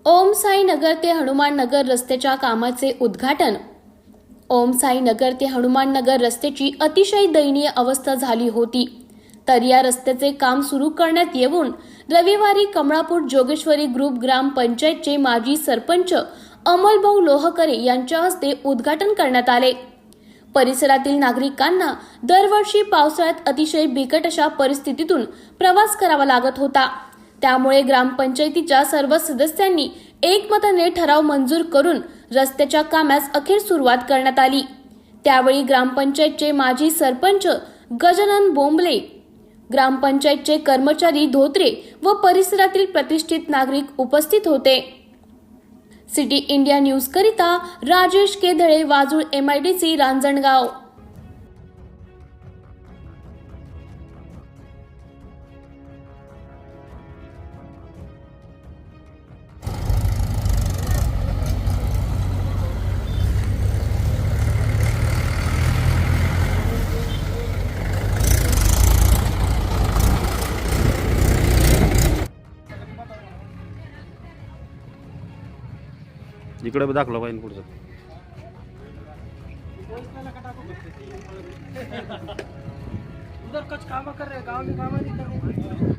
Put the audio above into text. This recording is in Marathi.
ओम साई नगर ते हनुमान नगर रस्त्याच्या कामाचे उद्घाटन। ओम साई नगर ते हनुमान नगर रस्त्याची अतिशय दयनीय अवस्था झाली होती, तर या रस्त्याचे काम सुरू करण्यात येऊन रविवारी कमळापूर जोगेश्वरी ग्रुप ग्रामपंचायतचे माजी सरपंच अमोलभाऊ लोहकरे यांच्या हस्ते उद्घाटन करण्यात आले। परिसरातील नागरिकांना दरवर्षी पावसाळ्यात अतिशय बिकट अशा परिस्थितीतून प्रवास करावा लागत होता। त्यामुळे ग्रामपंचायतीच्या सर्व सदस्यांनी एकमताने ठराव मंजूर करून रस्त्याच्या कामास अखेर सुरुवात करण्यात आली। त्यावेळी ग्रामपंचायतचे माजी सरपंच गजानन बोंबले, ग्रामपंचायतचे कर्मचारी धोत्रे व परिसरातील प्रतिष्ठित नागरिक उपस्थित होते। सिटी इंडिया न्यूज करिता राजेश केधळे, वाजूळ, MIDC, रांजणगाव। इकडे दाखलो पाहिजे पुढचं। उधर कुछ काम कर रहे हैं, गाँव में काम नहीं कर रहे।